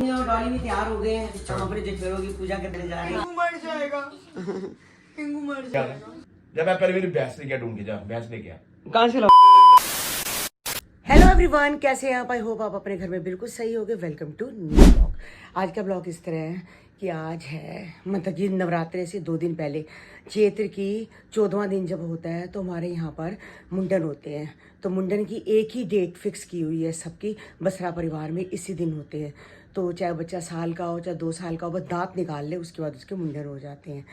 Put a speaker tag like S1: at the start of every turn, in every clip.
S1: डॉली भी तैयार हो गए हैं, हम अपने जेठेरों की पूजा करने जा रहे हैं। मर जाएगा, किंगू मर जाएगा।
S2: जब मैं पहले मेरी भैंस लेके ढूंढ के जा, भैंस लेके आ।
S1: कहाँ से लाऊं? हेलो एवरीवन, कैसे हैं आप? आई होप आप अपने घर में बिल्कुल सही होगे। Welcome to new blog. आज का ब्लॉग इस तरह है कि आज है मतलब कि नवरात्रे से 2 दिन पहले चैत्र की 14वां दिन जब होता है तो हमारे यहाँ पर मुंडन होते हैं। तो मुंडन की एक ही डेट फिक्स की हुई है सबकी, बसरा परिवार में इसी दिन होते हैं। तो चाहे बच्चा साल का हो चाहे 2 साल का हो, बस दांत निकाल ले उसके बाद उसके मुंडन हो जाते हैं।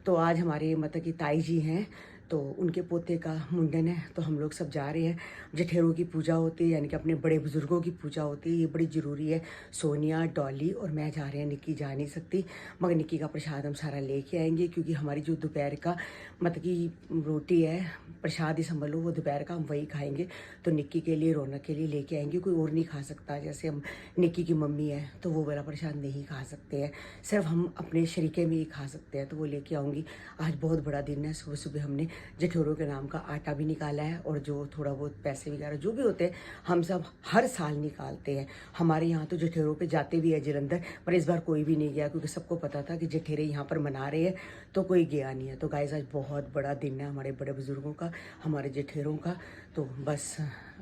S1: तो आज हमारे मतलब कि ताई जी हैं तो उनके पोते का मुंडन है, तो हम लोग सब जा रहे हैं। जेठेरों की पूजा होती है, यानी कि अपने बड़े बुजुर्गों की पूजा होती है, ये बड़ी ज़रूरी है। सोनिया, डॉली और मैं जा रहे हैं, निक्की जा नहीं सकती, मगर निक्की का प्रसाद हम सारा लेके आएंगे, क्योंकि हमारी जो दोपहर का मतलब कि रोटी है, प्रसाद ही समझ लो, वो दोपहर का हम वही खाएंगे। तो निक्की के लिए, रौनक के लिए लेके आएंगे, कोई और नहीं खा सकता। जैसे हम निक्की की मम्मी है तो वो वाला प्रसाद नहीं खा सकते हैं, सिर्फ हम अपने शरीके में ही खा सकते हैं, तो वो लेके आऊँगी। आज बहुत बड़ा दिन है। सुबह सुबह हमने जेठोरों के नाम का आटा भी निकाला है, और जो थोड़ा बहुत पैसे वगैरह जो भी होते हैं हम सब हर साल निकालते हैं। हमारे यहाँ तो जेठेरों पे जाते भी है जलंधर, पर इस बार कोई भी नहीं गया, क्योंकि सबको पता था कि जेठेरे यहाँ पर मना रहे हैं, तो कोई गया नहीं है। तो गाइस आज बहुत बड़ा दिन है हमारे बड़े बुजुर्गों का, हमारे जेठेरों का। तो बस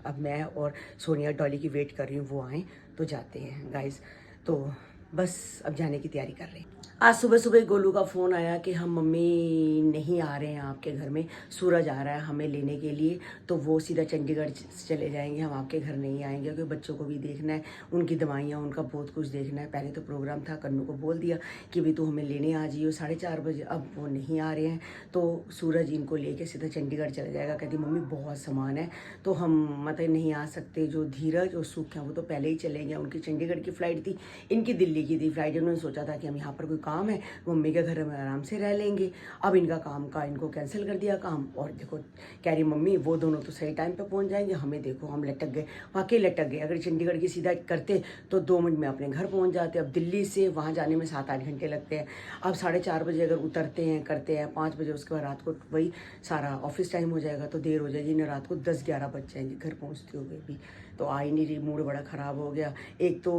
S1: अब मैं और सोनिया डॉली की वेट कर रही हूँ, वो आएँ तो जाते हैं गाइस। तो बस अब जाने की तैयारी कर रहे हैं। आज सुबह सुबह गोलू का फ़ोन आया कि हम मम्मी नहीं आ रहे हैं आपके घर में, सूरज आ रहा है हमें लेने के लिए, तो वो सीधा चंडीगढ़ चले जाएंगे, हम आपके घर नहीं आएंगे, क्योंकि बच्चों को भी देखना है, उनकी दवाइयाँ, उनका बहुत कुछ देखना है। पहले तो प्रोग्राम था, कन्नू को बोल दिया कि भाई तू हमें लेने आ जाइयो 4:30 बजे, अब वो नहीं आ रहे हैं, तो सूरज इनको लेके सीधा चंडीगढ़ चला जाएगा। कहती मम्मी बहुत सामान है तो हम मतलब नहीं आ सकते। जो धीरज और सुख हैं वो तो पहले ही चले गए, उनकी चंडीगढ़ की फ़्लाइट थी, इनकी दिल्ली की थी फ्लाइट। उन्होंने सोचा था कि हम यहाँ पर कोई काम है, मम्मी के घर में आराम से रह लेंगे। अब इनका काम का इनको कैंसिल कर दिया काम, और देखो कह रही मम्मी वो दोनों तो सही टाइम पे पहुँच जाएंगे, हमें देखो हम लटक गए, वाकई लटक गए। अगर चंडीगढ़ की सीधा करते तो 2 मिनट में अपने घर पहुँच जाते, अब दिल्ली से वहाँ जाने में 7-8 घंटे लगते हैं। अब 4:30 बजे अगर उतरते हैं करते हैं 5 बजे, उसके बाद रात को वही सारा ऑफिस टाइम हो जाएगा, तो देर हो जाएगी ना, रात को 10-11 बज जाएंगे घर पहुँचते हुए भी। तो आ ही नहीं रही, मूड बड़ा ख़राब हो गया। एक तो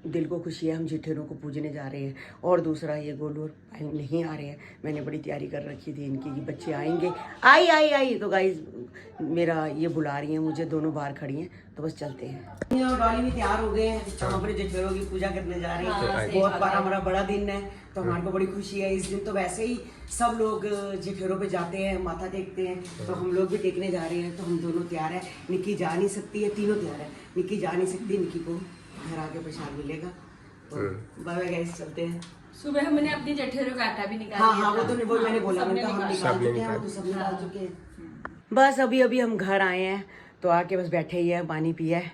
S1: दिल को खुशी है हम जेठेरों को पूजने जा रहे हैं, और दूसरा ये गोलू और भाई नहीं आ रहे हैं। मैंने बड़ी तैयारी कर रखी थी इनकी कि बच्चे आएंगे। आई आई आई तो गाइज मेरा ये बुला रही हैं मुझे, दोनों बाहर खड़ी हैं, तो बस चलते हैं। डॉली भी तैयार हो गए हैं, हम अपने जेठेरों की पूजा करने जा रहे हैं। बहुत बड़ा हमारा बड़ा दिन है, तो हमारे को बड़ी खुशी है इस दिन। तो वैसे ही सब लोग जेठेरों पे जाते हैं, माथा टेकते हैं, तो हम लोग भी टेकने जा रहे हैं। तो हम दोनों तैयार हैं, निक्की जा नहीं सकती है, तीनों तैयार है, निक्की जा नहीं सकती, निक्की को घर आके प्रसाद मिलेगा। तो बाय गाइस चलते हैं।
S3: सुबह हमने अपनी जेठेरों का आटा भी निकाला।
S1: हाँ वो तो वो मैंने बोला, हम निकाल चुके हैं, तो सब निकाल चुके हैं। बस अभी अभी हम घर आए हैं, तो आके बस बैठे ही हैं, पानी पिया है,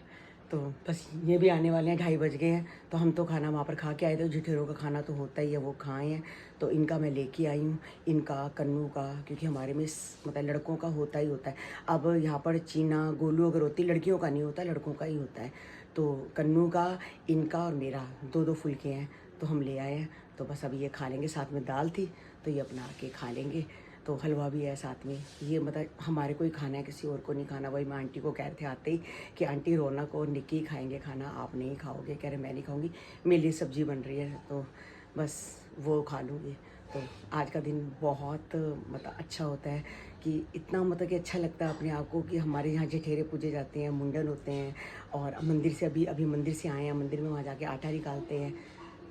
S1: तो बस ये भी आने वाले हैं, 2:30 बज गए हैं। तो हम तो खाना वहाँ पर खा के आए थे, जेठेरों का खाना तो होता ही है, वो खाए हैं। तो इनका मैं लेके आई हूँ, इनका कन्नू का, क्योंकि हमारे में मतलब लड़कों का होता ही होता है। अब यहाँ पर चीना गोलू अगर होती, लड़कियों का नहीं होता, लड़कों का ही होता है। तो कन्नू का, इनका और मेरा 2-2 फुलके हैं, तो हम ले आए हैं। तो बस अभी ये खा लेंगे, साथ में दाल थी तो ये अपना के खा लेंगे। तो हलवा भी है साथ में, ये मतलब हमारे को ही खाना है, किसी और को नहीं खाना। वही मैं आंटी को कह रहे थे आते ही कि आंटी रौनक और निक्की खाएंगे खाना, आप नहीं खाओगे? कह रहे मैं नहीं खाऊंगी, मेरे लिए सब्जी बन रही है, तो बस वो खा लूँगी। तो आज का दिन बहुत मतलब अच्छा होता है कि इतना मतलब कि अच्छा लगता है अपने आप को कि हमारे यहाँ जेठेरे पूजे जाते हैं, मुंडन होते हैं, और मंदिर से अभी मंदिर से आए हैं, मंदिर में वहाँ जाके आटा निकालते हैं।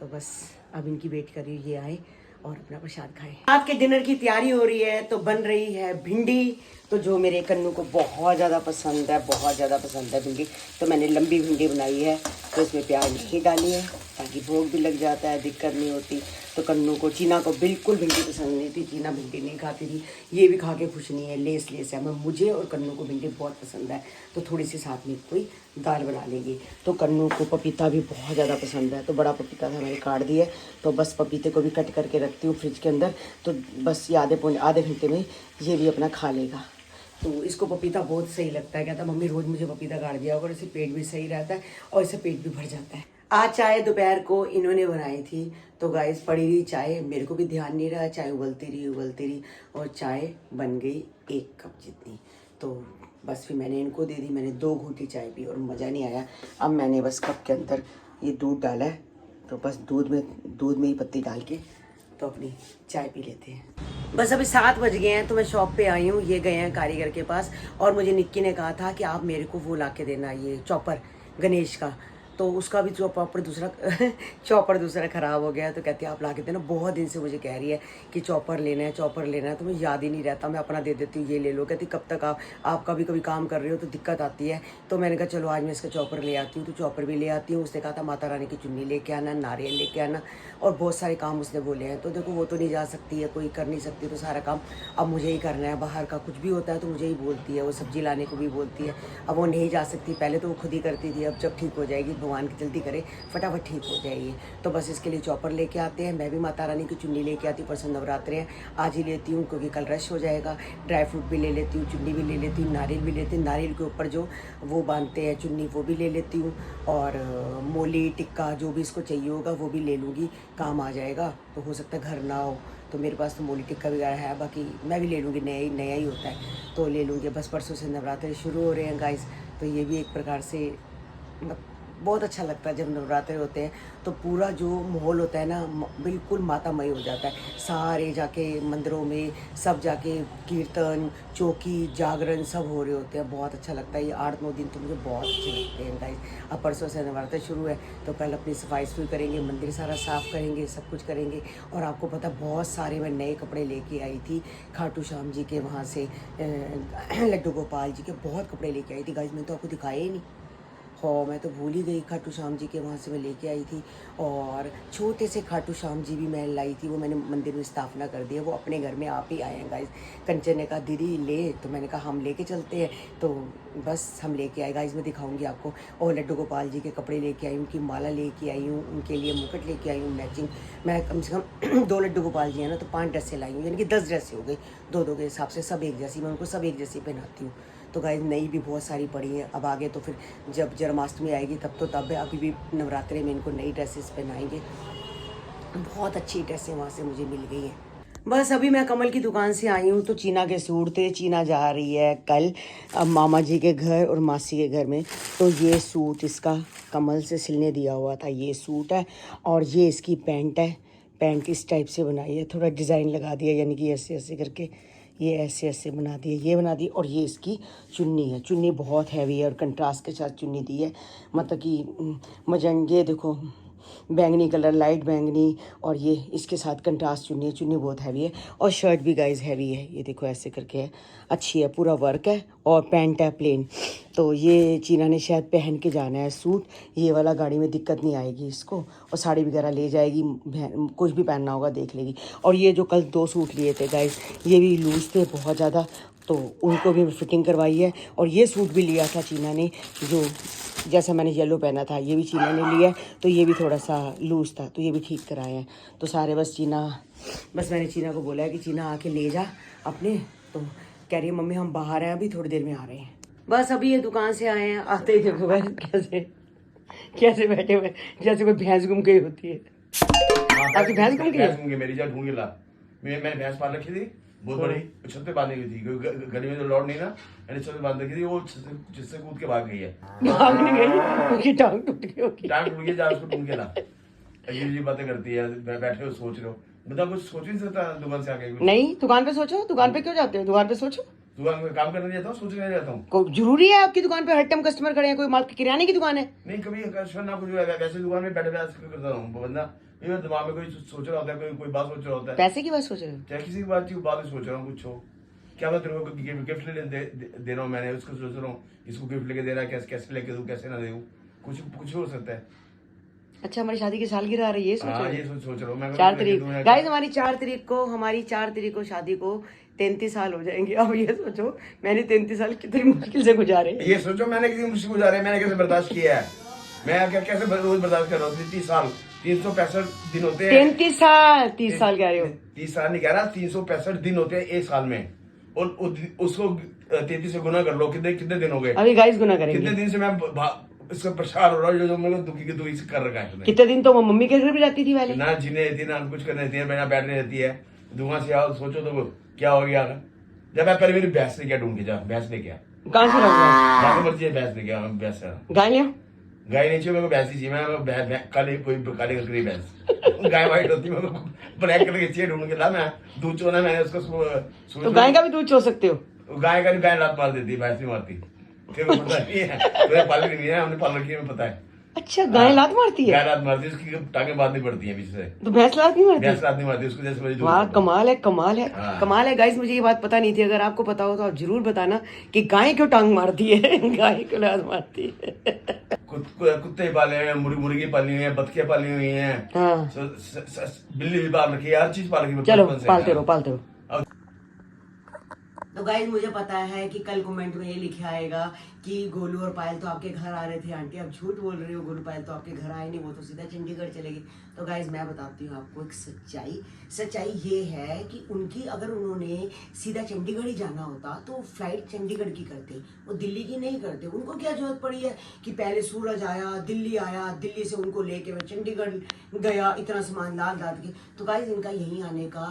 S1: तो बस अब इनकी वेट कर रही हूँ, ये आए और अपना प्रसाद खाएं। रात के डिनर की तैयारी हो रही है, तो बन रही है भिंडी, तो जो मेरे कन्नू को बहुत ज़्यादा पसंद है, बहुत ज़्यादा पसंद है भिंडी। तो मैंने लंबी भिंडी बनाई है, तो इसमें प्याज नहीं डाली है ताकि भोग भी लग जाता है, दिक्कत नहीं होती। तो कन्नू को, चीना को बिल्कुल भिंडी पसंद नहीं थी, चीना भिंडी नहीं खाती थी, ये भी खा के खुश नहीं है, लेस लेस है। मैं मुझे और कन्नू को भिंडी बहुत पसंद है, तो थोड़ी सी साथ में कोई दाल बना लेंगे। तो कन्नू को पपीता भी बहुत ज़्यादा पसंद है, तो बड़ा पपीता था, मैंने काट दिया, तो बस पपीते को भी कट करके रखती हूँ फ्रिज के अंदर। तो बस ये आधे घंटे में ये भी अपना खा लेगा। तो इसको पपीता बहुत सही लगता है, कहता मम्मी रोज़ मुझे पपीता काट दिया, और इससे पेट भी सही रहता है और इससे पेट भी भर जाता है। आज चाय दोपहर को इन्होंने बनाई थी, तो गाइस पड़ी रही चाय, मेरे को भी ध्यान नहीं रहा, चाय उबलती रही, और चाय बन गई 1 कप जितनी। तो बस फिर मैंने इनको दे दी, मैंने 2 घूंटी चाय पी और मज़ा नहीं आया। अब मैंने बस कप के अंदर ये दूध डाला है, तो बस दूध में ही पत्ती डाल के तो अपनी चाय पी लेते हैं। बस अभी 7 बज गए हैं तो मैं शॉप पे आई हूँ। ये गए हैं कारीगर के पास और मुझे निक्की ने कहा था कि आप मेरे को वो ला के देना, ये चॉपर गणेश का। तो उसका भी चॉपर दूसरा चॉपर दूसरा ख़राब हो गया। तो कहती है आप ला के देना। बहुत दिन से मुझे कह रही है कि चॉपर लेना है, तो मुझे याद ही नहीं रहता। मैं अपना दे देती हूँ, ये ले लो। कहती कब तक आप कभी कभी काम कर रहे हो तो दिक्कत आती है। तो मैंने कहा चलो आज मैं इसका चॉपर ले आती हूँ। तो चॉपर भी ले आती हूँ। उसने कहा था माता रानी की चुन्नी लेके आना, नारियल लेके आना और बहुत सारे काम उसने बोले हैं। तो देखो वो तो नहीं जा सकती है, कोई कर नहीं सकती, तो सारा काम अब मुझे ही करना है। बाहर का कुछ भी होता है तो मुझे ही बोलती है, वो सब्जी लाने को भी बोलती है। अब वो नहीं जा सकती, पहले तो वो खुद ही करती थी। अब जब ठीक हो जाएगी, भगवान की जल्दी करे, फटाफट ठीक हो जाएगी। तो बस इसके लिए चॉपर लेके आते हैं। मैं भी माता रानी की चुन्नी लेके आती हूँ। परसों नवरात्रे हैं, आज ही लेती हूँ क्योंकि कल रश हो जाएगा। ड्राई फ्रूट भी ले लेती हूँ, चुन्नी भी ले लेती हूँ, नारियल भी लेती हूँ। नारियल के ऊपर जो वो बांधते हैं चुन्नी, वो भी ले लेती हूँ। और मोली टिक्का जो भी इसको चाहिए होगा वो भी ले लूँगी, काम आ जाएगा। तो हो सकता है घर ना हो तो मेरे पास तो मोली टिक्का वगैरह है, बाकी मैं भी ले लूँगी। नया ही होता है तो ले लूँगी। बस परसों से नवरात्रे शुरू हो रहे हैं गाइस। तो ये भी एक प्रकार से बहुत अच्छा लगता है जब नवरात्रे होते हैं तो पूरा जो माहौल होता है ना बिल्कुल मातामय हो जाता है। सारे जाके मंदिरों में सब जाके कीर्तन, चौकी, जागरण सब हो रहे होते हैं। बहुत अच्छा लगता है। ये 8-9 दिन तो मुझे बहुत अच्छे लगते हैं गाइस। अब परसों से नवरात्रि शुरू है तो कल अपनी सफाई करेंगे, मंदिर सारा साफ़ करेंगे, सब कुछ करेंगे। और आपको पता बहुत सारे मैं नए कपड़े लेके आई थी खाटू श्याम जी के वहाँ से, लड्डू गोपाल जी के बहुत कपड़े लेके आई थी गाइस। मैंने तो आपको दिखाया ही नहीं। हाँ मैं तो भूल ही गई, खाटू श्याम जी के वहाँ से मैं लेके आई थी। और छोटे से खाटू श्याम जी भी मैं लाई थी, वो मैंने मंदिर में स्थापना कर दी है। वो अपने घर में आप ही आए हैं गाइस। कंचन ने कहा दीदी ले, तो मैंने कहा हम लेके चलते हैं। तो बस हम लेके आए गाइस, मैं दिखाऊंगी आपको। और लड्डू गोपाल जी के कपड़े लेके आई हूँ, उनकी माला लेके आई हूँ, उनके लिए मुकुट लेके आई हूँ मैचिंग। मैं कम से कम 2 लड्डू गोपाल जी हैं ना तो 5 ड्रेसें लाई हूँ, यानी कि 10 ड्रेसें हो गई 2-2 के हिसाब से, सब एक जैसी। मैं उनको सब एक जैसी पहनाती हूँ। तो गाइस नई भी बहुत सारी पड़ी हैं। अब आगे तो फिर जब जन्माष्टमी आएगी तब है। अभी भी नवरात्रे में इनको नई ड्रेसेस पहनाएंगे। बहुत अच्छी ड्रेसें वहाँ से मुझे मिल गई हैं। बस अभी मैं कमल की दुकान से आई हूँ तो चीना के सूट थे। चीना जा रही है कल अब मामा जी के घर और मासी के घर में। तो ये सूट इसका कमल से सिलने दिया हुआ था, ये सूट है। और ये इसकी पैंट है, पैंट इस टाइप से बनाई है, थोड़ा डिज़ाइन लगा दिया, यानी कि ऐसे ऐसे करके ये ऐसे ऐसे बना दिए, ये बना दी। और ये इसकी चुन्नी है, चुन्नी बहुत हैवी है और कंट्रास्ट के साथ चुन्नी दी है। मतलब कि ये देखो बैंगनी कलर, लाइट बैंगनी, और ये इसके साथ कंट्रास्ट चुन्नी है। चुन्नी बहुत हैवी है और शर्ट भी गाइस हैवी है। ये देखो ऐसे करके है, अच्छी है, पूरा वर्क है और पैंट है प्लेन। तो ये चीना ने शायद पहन के जाना है सूट। ये वाला गाड़ी में दिक्कत नहीं आएगी इसको, और साड़ी वगैरह ले जाएगी, कुछ भी पहनना होगा देख लेगी। और ये जो कल 2 सूट लिए थे गाइस, ये भी लूज थे बहुत ज़्यादा, तो उनको भी फिटिंग करवाई है। और ये सूट भी लिया था चीना ने, जो जैसा मैंने येलो पहना था, ये भी चीना ने लिया है। तो ये भी थोड़ा सा लूज़ था तो ये भी ठीक कराए हैं। तो सारे बस मैंने चीना को बोला है कि चीना आके ले जा अपने। तो कह रही है मम्मी हम बाहर हैं, अभी थोड़ी देर में आ रहे हैं। बस अभी ये दुकान से आए हैं, आते ही देखो भाई कैसे बैठे हुए, जैसे कोई भैंस गुम गई होती है। आपकी भैंस गुम गई?
S2: मेरी जा ढूंढ के ला। मैंने भैंस पाल रखी थी बहुत बड़ी, छत पे बांधी हुई थी क्योंकि गली में जो लौट नहीं ना, मैंने छत पे बांध रखी थी। वो जिससे कूद के भाग गई है।
S1: भाग नहीं गई, उसकी टांग टूट गई होगी।
S2: टांग टूट गई, जा उसको ढूंढ के ला। ये बातें करती है, बैठे हो सोच रहे हो, मतलब कुछ सोच ही नहीं सकता दुकान से आके।
S1: नहीं दुकान पे सोचो, दुकान पे क्यों जाते हो, दुकान पे सोचो।
S2: दुकान में काम करने जाता हूँ, सोचने जाता हूँ।
S1: कोई जरूरी है आपकी दुकान पे हर टाइम कस्टमर खड़े हैं? कोई माल किराने की दुकान है?
S2: नहीं कभी कस्टमर ना कुछ वैसे दुकान में बैठे करता हूँ बंदा। मेरे दिमाग में कोई सोच रहा होता है, कोई बात सोच रहा होता है।
S1: पैसे की बात सोच रहे हो?
S2: चाहे किसी की बात ही सोच रहा हूँ, कुछ हो क्या मैं तेरे को गिफ्ट दे रहा हूँ, मैंने उसको सोच रहा हूँ इसको गिफ्ट लेके दे रहा है, कैसे लेके दूँ, कैसे ना दूँ, कुछ हो सकता है।
S1: अच्छा हमारी शादी की सालगिरह आ रही है, ये सोच रहे हो?
S2: ये सोच रहा हूँ मैं।
S1: 4 तारीख गाइस, हमारी 4 तारीख को शादी को 33 साल हो जाएंगे। अब ये सोचो मैंने 33 साल कितनी मुश्किल से गुजारे।
S2: ये सोचो मैंने कितनी मुश्किल गुजारे, मैंने कैसे बर्दाश्त किया है। मैं कैसे रोज बर्दाश्त कर रहा हूँ। 30 साल 365 दिन होते हैं।
S1: 33 साल 30 साल कह रहे हो?
S2: 30 साल नहीं कह रहा, 365 दिन होते हैं एक साल में। और उसको 33 से गुना कर लो, कितने दिन हो गए।
S1: अभी गाइस गुना करेंगे।
S2: कितने दिन से मैं इसका परेशान हो रहा हूँ, जो मेरे दुखी से कर रखा है।
S1: कितने दिन तो वो मम्मी के घर भी जाती थी पहले
S2: ना, जीने देती है ना कुछ करने देती है, मैं बैठने देती है। दुआ से आओ, सोचो तो क्या हो गया। जब मैं पहले मेरी भैंस लेके ढूंढ के जा, भैंस लेके आ।
S1: कहाँ से लाऊंगा?
S2: जहाँ मर्जी है भैंस लेके आ, भैंस
S1: गाय लिया
S2: गाय नहीं चाहिए मेरे को, भैंस ही चाहिए। मैं काले कोई काले कलर की भैंस, गाय वाइट होती है, मेरे को ब्लैक कलर की चाहिए ढूंढ के ला। मैं दूध चोना, मैंने उसको
S1: तो गाय का भी दूध चो सकते हो?
S2: गाय का गाय लात मार देती है, भैंस नहीं मारती। तेरे को पता नहीं है, मेरे पालन नहीं है, हमने पालन किया, हमें पता है।
S1: अच्छा, गाय लात मारती है?
S2: गाय लात मारती है, उसकी टांगे बांध नहीं पड़ती है पीछे से।
S1: तो भैंस लात नहीं मारती?
S2: भैंस लात नहीं मारती उसको, जैसे मुझे
S1: वाह, कमाल है, कमाल है,
S2: हाँ।
S1: कमाल है गाइस। मुझे ये बात पता नहीं थी। अगर आपको पता हो तो आप जरूर बताना कि गाय क्यों टांग मारती है, गाय क्यों लात मारती है।
S2: कुत्ते पाले हैं, मुर्गी पाली हुई है, बतखे पाली हुई है,
S1: हाँ।
S2: बिल्ली भी पाल रखी है, हर चीज पाल रखी है
S1: चलो
S2: बचपन से।
S1: पालते रहो, पालते रहो।
S2: अब
S1: तो गाइस मुझे पता है कि कल कमेंट में ये लिखा आएगा कि गोलू और पायल तो आपके घर आ रहे थे। आंटी आप झूठ बोल रहे हो, गोलू पायल तो आपके घर आए नहीं, वो तो सीधा चंडीगढ़ चले गए। तो गाइस मैं बताती हूँ आपको एक सच्चाई ये है कि उनकी, अगर उन्होंने सीधा चंडीगढ़ ही जाना होता तो फ्लाइट चंडीगढ़ की करते, वो दिल्ली की नहीं करते। उनको क्या जरूरत पड़ी है कि पहले सूरज आया, दिल्ली से उनको लेके मैं चंडीगढ़ गया, इतना सामान लाद के। तो गाइस इनका यहीं आने का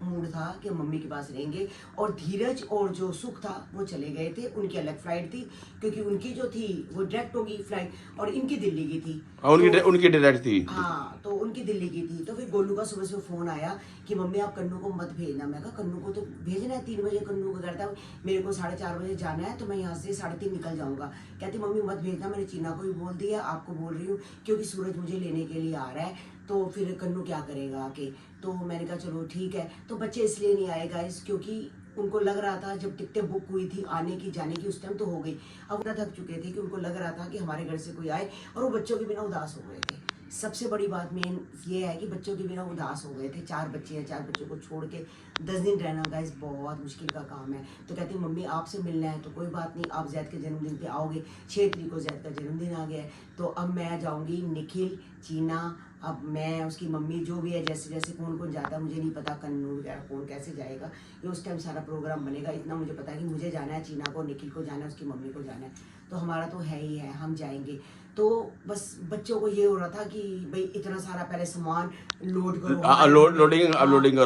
S1: मूड था कि मम्मी के पास रहेंगे। और धीरज और जो सुख था वो चले गए थे, उनकी अलग फ्लाइट थी, क्योंकि उनकी जो थी वो डायरेक्ट होगी फ्लाइट, और इनकी दिल्ली की थी।
S2: उनकी डायरेक्ट थी।
S1: हाँ, तो उनकी दिल्ली की थी। तो फिर गोलू का सुबह फोन आया कि मम्मी आप कन्नू को मत भेजना। मैं कहा कन्नू को तो भेजना है, 3 बजे कन्नू को करता है, मेरे को 4:30 बजे जाना है, तो मैं यहाँ से 3:30 निकल जाऊंगा। कहती मम्मी मत भेजना, मैंने चीना को भी बोल दिया, आपको बोल रही हूँ, क्योंकि सूरज मुझे लेने के लिए आ रहा है, तो फिर कन्नू क्या करेगा आके। तो मैंने कहा चलो ठीक है। तो बच्चे इसलिए नहीं आए गाइस क्योंकि उनको लग रहा था, जब टिकटें बुक हुई थी आने की जाने की, उस टाइम तो हो गई, अब उतना थक चुके थे कि उनको लग रहा था कि हमारे घर से कोई आए, और वो बच्चों के बिना उदास हो गए थे। सबसे बड़ी बात मेन ये है कि बच्चों के बिना उदास हो गए थे। 4 बच्चे हैं, 4 बच्चों को छोड़ के 10 दिन रहना गाइस बहुत मुश्किल का काम है। तो कहती मम्मी आपसे मिलना है तो कोई बात नहीं, आप जैद के जन्मदिन पे आओगे। 6 तरीक को जैद का जन्मदिन आ गया है, तो अब मैं जाऊंगी, निखिल, चीना, अब मैं, उसकी मम्मी, जो भी है, जैसे जैसे कौन कौन जाता है मुझे नहीं पता, कन्नू वगैरह कौन कैसे जाएगा, ये उस टाइम सारा प्रोग्राम बनेगा। इतना मुझे पता है कि मुझे जाना है, चीना को, निखिल को जाना है, उसकी मम्मी को जाना है, तो हमारा तो है ही है, हम जाएंगे। तो बस बच्चों को ये हो रहा था कि भाई इतना सारा पहले सामान लोड करो,
S2: लोडिंग करो,
S1: लोडिंग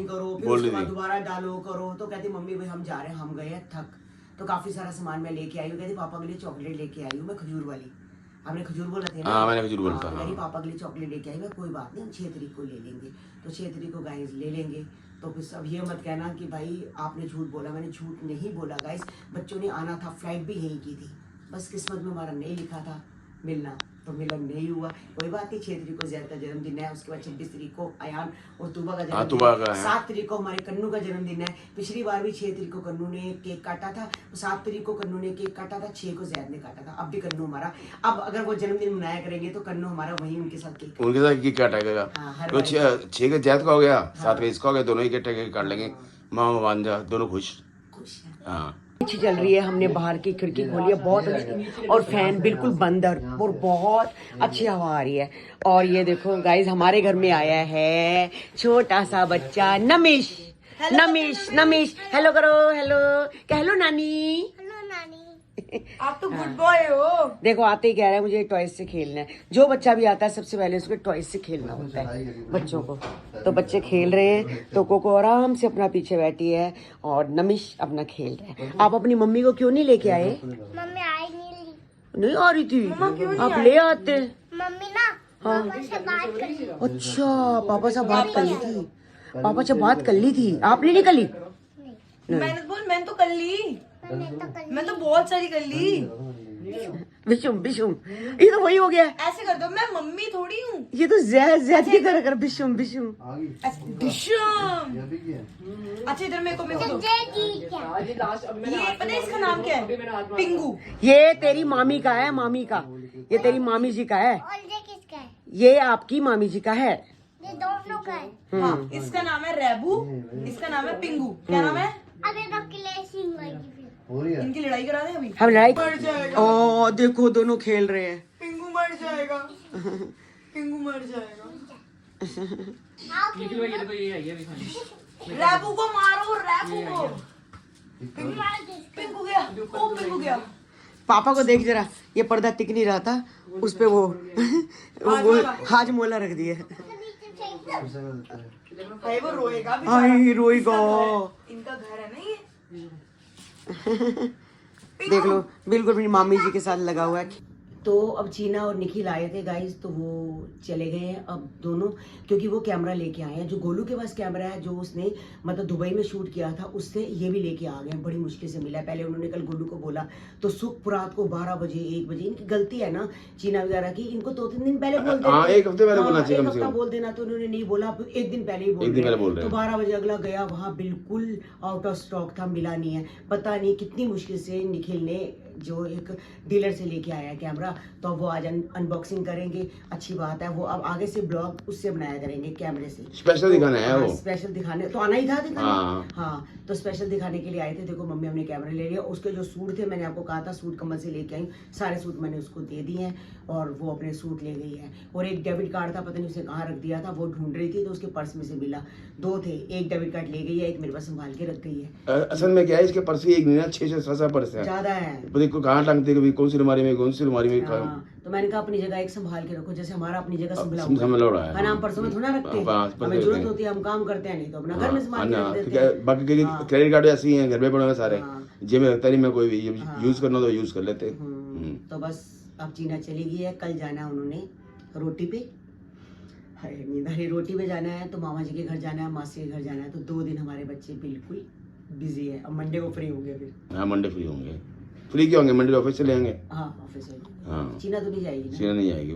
S1: करो, फिर उसके बाद दोबारा डालो करो। तो कहती मम्मी भाई हम जा रहे हैं, हम गए हैं थक। तो काफी सारा सामान मैं लेके आई हूँ। कहती पापा के लिए चॉकलेट लेके आई हूँ मैं, खजूर वाली। आपने खजूर बोला था ना?
S2: मैंने खजूर बोला था।
S1: मेरी पापा के लिए चॉकलेट लेके आई मैं, कोई बात नहीं, हम 6 तरीक को ले लेंगे। तो 6 तरीक को गाइस ले लेंगे। तो फिर अब ये मत कहना कि भाई आपने झूठ बोला, मैंने झूठ नहीं बोला गाइस। बच्चों ने आना था, फ्लाइट भी यहीं की थी, बस किस्मत में हमारा नहीं लिखा था मिलना, तो मिलन नहीं हुआ, कोई बात नहीं। 6 तरीक को जैद का जन्मदिन है, उसके बाद 26 तरीक को अयान और तुबा का जन्मदिन है, 7 तरीक को हमारे कन्नू का जन्मदिन है। पिछली बार भी 6 तरीक को कन्नू ने केक काटा था, 7 तरीक को कन्नू ने केक काटा था, 6 को जैद ने काटा था। अब भी कन्नू हमारा, अब अगर वो जन्मदिन मनाया करेंगे तो कन्नू हमारा वहीं उनके साथ केक
S2: काटेगा।
S1: हाँ,
S2: तो 6 का जैद का हो गया, 7 का इसका हो गया, दोनों ही केक काट लेंगे, माँ भांजा दोनों खुश। हाँ,
S1: अच्छी चल रही है। हमने बाहर की खिड़की खोली है बहुत अच्छी, और फैन बिल्कुल बंद है, और बहुत अच्छी हवा आ रही है। और ये देखो गाइस, हमारे घर में आया है छोटा सा बच्चा नमिश। नमिश हेलो करो, हेलो हेलो नानी।
S3: आप तो गुड बॉय हो।
S1: देखो आते ही कह रहा है मुझे टॉयज से खेलना है। जो बच्चा भी आता है सबसे पहले उसको टॉयज से खेलना होता है बच्चों को। तो बच्चे खेल रहे हैं, तो कोको आराम से अपना पीछे बैठी है और नमिश अपना खेल रहा है। आप अपनी मम्मी को क्यों नहीं लेके आए?
S4: मम्मी आई
S1: नहीं आ रही थी, आप ले आते।
S4: मम्मी ना पापा से बात कर रही।
S1: अच्छा, पापा से बात कर ली थी, पापा से बात कर ली थी, आपने नहीं कर ली?
S3: मैंने तो कर ली, मैं तो बहुत सारी कर ली।
S1: बिशुम ये तो वही हो गया।
S3: ऐसे कर दो, मैं मम्मी थोड़ी हूँ।
S1: ये तो ज्यादा कर बिशुम।
S3: बिशम। अच्छा इधर मेरे को दो। ये पता है इसका नाम क्या है? पिंगू।
S1: ये तेरी मामी का है, मामी का, ये तेरी मामी जी का है,
S4: और ये किसका है?
S1: ये आपकी मामी जी का है।
S4: ये दोनों का है।
S3: हाँ, इसका नाम है रेबू, इसका नाम है पिंगू। क्या नाम है?
S4: अबे तो क्लेशिंग होगी फिर।
S3: इनकी लड़ाई करा दे अभी।
S1: हम लड़ाई
S3: मर जाएगा।
S1: ओ देखो दोनों खेल रहे हैं।
S3: पिंगू मर जाएगा, पिंगू मर जाएगा। रेबू को मारो, रेबू को। पिंगू गया, ओ पिंगू गया।
S1: पापा को देख जरा, ये पर्दा टिक नहीं रहा था, उस पे वो हाजमोला रख दिया।
S3: भाई वो रोएगा भी।
S1: आई रोएगा।
S3: इनका घर है ना ये।
S1: देख लो बिल्कुल मेरी मामी जी के साथ लगा हुआ है। तो अब चीना और निखिल आए थे गाइस, तो वो चले गए हैं अब दोनों, क्योंकि वो कैमरा लेके आए हैं। जो गोलू के पास कैमरा है, जो उसने मतलब दुबई में शूट किया था, उससे ये भी लेके आ गए हैं। बड़ी मुश्किल से मिला। पहले उन्होंने कल गोलू को बोला तो सुख रात को 12 बजे 1 बजे, इनकी गलती है ना चीना वगैरह की, इनको 2-3 दिन पहले बोल देते।
S2: एक हफ्ते पहले बोलना चाहिए,
S1: एक हफ्ता बोल देना, तो उन्होंने नहीं बोला, एक दिन पहले ही बोल रहे। तो 12 बजे अगला गया, वहाँ बिल्कुल आउट ऑफ स्टॉक था, मिला नहीं है। पता नहीं कितनी मुश्किल से निखिल ने जो एक डीलर से लेके आया है कैमरा, तो वो आज अनबॉक्सिंग करेंगे। अच्छी बात है, वो अब आगे से ब्लॉग उससे बनाया करेंगे, कैमरे से।
S2: स्पेशल दिखाना है वो,
S1: स्पेशल दिखाने तो आना ही था दिखाने। हाँ, तो स्पेशल दिखाने के लिए आए थे। देखो मम्मी हमने कैमरा ले लिया। उसके जो सूट थे, मैंने आपको कहा था सूट कमल से लेके आई, सारे सूट मैंने उसको दे दिए हैं और वो अपने सूट ले गई है। और एक डेबिट कार्ड था, पता नहीं उसे कहाँ रख दिया था, वो ढूंढ रही थी तो उसके पर्स में से मिला। 2 थे, एक डेबिट कार्ड ले गई है, एक मेरे पास संभाल के रख गई है।
S2: असल में क्या है, इसके पर्स ही एक नहीं, 6-7 पर्स है,
S1: ज्यादा है।
S2: देखो कहाँ टांगते, कभी कौन सी अलमारी में, कौन सी अलमारी में।
S1: तो मैंने कहा अपनी जगह एक संभाल के रखो, जैसे हमारा अपनी जगह
S2: संभला
S1: संभला
S2: है।
S1: है ना, हम पर्सों में थोड़ा रखते हैं, हमें जरूरत होती है हम काम करते हैं, नहीं तो अपना घर में संभाल के रख देते हैं।
S2: बाकी क्रेडिट कार्ड ऐसे ही हैं, घर में पड़े हुए सारे, जेब में रखता नहीं मैं, कोई भी यूज करना तो यूज कर लेते।
S1: तो बस अब चीना चली गई है। कल जाना है उन्होंने रोटी पे, रोटी पे जाना है, तो मामा जी के घर जाना है, मासी के घर जाना है। तो 2 दिन हमारे बच्चे बिल्कुल बिजी है। अब मंडे को फ्री होंगे फिर।
S2: हाँ, मंडे फ्री होंगे। फ्री क्यों होंगे, मंडे ऑफिस चले जाएंगे।
S1: हाँ, ऑफिस से।
S2: हाँ,
S1: चीना तो नहीं जाएगी ना?
S2: चीना नहीं जाएगी।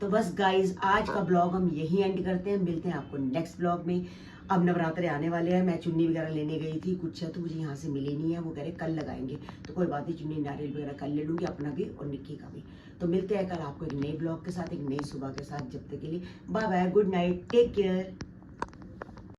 S1: तो बस गाइज आज का ब्लॉग हम यही एंड करते हैं। मिलते हैं आपको नेक्स्ट ब्लॉग में। अब नवरात्रे आने वाले हैं। मैं चुन्नी वगैरह लेने गई थी, कुछ है तो मुझे यहाँ से मिली नहीं है। वो कह रहे कल लगाएंगे, तो कोई बात नहीं, चुन्नी नारियल वगैरह कल ले लूँगी, अपना भी और निक्की का भी। तो मिलते हैं कल आपको एक नए ब्लॉग के साथ, एक नई सुबह के साथ। जब तक के लिए bye bye, good night, take care.